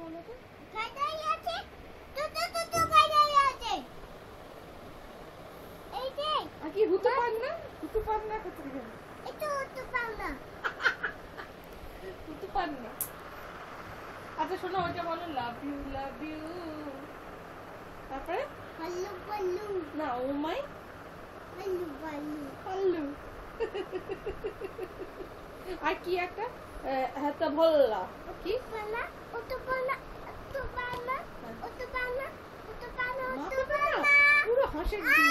আমাকে? গাড়ি আছে তো গাড়ি আছে এই যে আর কি হুতু পান না? হুতু পান না কোথায় গেল? একটু তো পাও না হুতু পান না। আচ্ছা শোনো, ওইটা বলো লাভ ইউ। তারপরে পাল্লু পাল্লু না ও মাই পাল্লু পাল্লু পাল্লু। আর কি একটা হাতা ভল্লা কি পালা ও তো পালা তো পালা ও তো পালা ও তো পালা ও তো মাথা পালা না, পুরো হাসির দিন।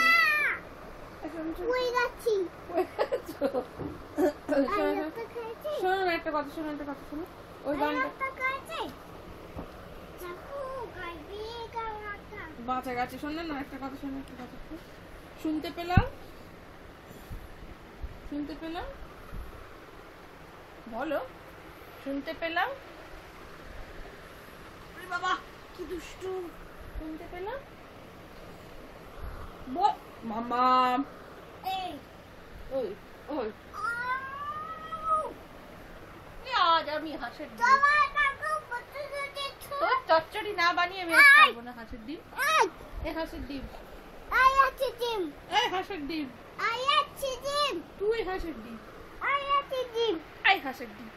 ওই গাছি আইয়াটা খাইছে শোনো না একটা কথা, শোনো ওই গানটা আইয়াটা খাইছে চাকু গাইবি গাওয়াটা বাঁচা গাছে। শোনো না একটা কথা, শুনতে পেলাম বলো, শুনতে পেলাম। আরে বাবা কি দুষ্টু। শুনতে পেলাম মামা। এই ওই আজ আমি হাঁসের ডিম, তোমার কাকু বসে দিচ্ছ তোর চচ্চড়ি না বানিয়ে আমি আজ খাবো না হাঁসের ডিম। এই হাঁসের ডিম, আইয়াছে জিম এই হাঁসের ডিম, আইয়াছে জিম তুই হাঁসের ডিম, আইয়াছে জিম এই হাঁসের ডিম।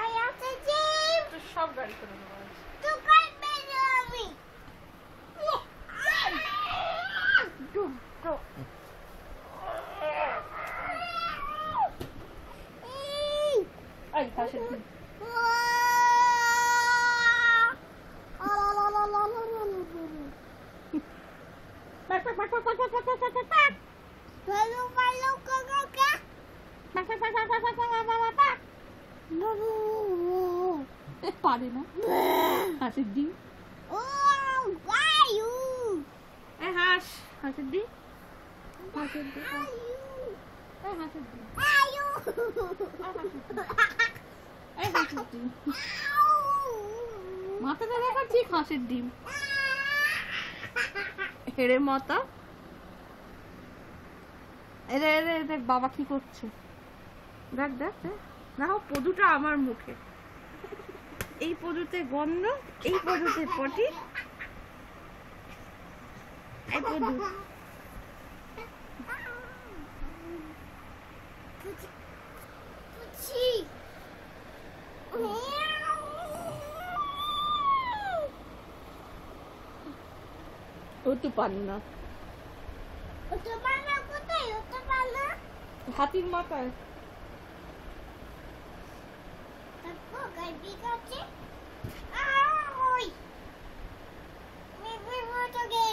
আইয়াছে জিম তোর সব গাড়ি করে দেবো আজ। তো খাইবে না আমি ওহ, ডুম, ডুম। এই হাঁসের ডিম। বাক, বাক, বাক, বাক, বাক, বাক, বাক, বাক, বাক, বাক। ভালো ভালো কাকা বাক, বাক, বাক, বাক, বাক, বাক, বাক, বাক, বাক, বাক। এ, পারে না হাঁসের ডিম। ও গায়ু এই হাঁসের ডিম, হাঁসের ডিম, এই হাঁসের ডিম, গায়ু এই হাঁসের ডিম। মাথাটা দেখাচ্ছি হাঁসের ডিম হেড়ে মাথা। এরে দেখ বাবা কি করছে, দেখ দেখো পদুটা আমার মুখে, এই পদুতে গন্ধ, এই পদুতে পটি, এই পদু। পুচি ও তো পান না, ওটা পালা কোথায় ওটা পালা হাতির মাথায়। তারপর গাইবি কাছে ওই মেবি মোটগে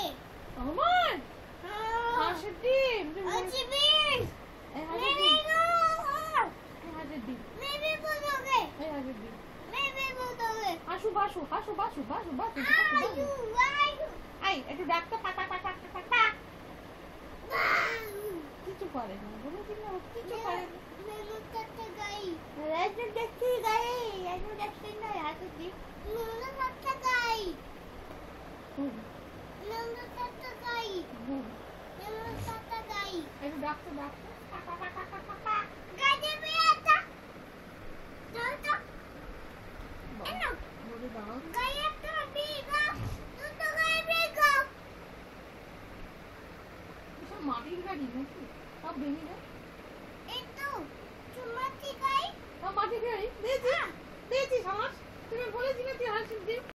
আমার হাঁসের ডিম, আচ্ছা বিন এই হাঁসের মেবি ডিম, নো এই হাঁসের ডিম, মেবি মোটগে এই হাঁসের ডিম। মেবি মোটগে হাসু বাসু হাসু বাসু বাসু বাসু আয়ু আয়ু আই একটু ডাক্তার পাক পাক পাক পাক পাক পাক। কিছু করে না, বলেছি না ও কিছু করে না। মেনু কাটা গাই রাজু দেখছি গায়ে, রাজু দেখছি না হাসু ডিম। মেনু কাটা গাই মেনু কাটা গাই মেনু কাটা গাই একটু ডাক্তার পাক পাক পাক পাক পাক পাক। গাই দেবে এটা দাও তো এনো বলে দাও গাই একটা বিগা দুটো গাই বিগা এসব মাটির গাড়ি নাকি সব ভেঙে যায়।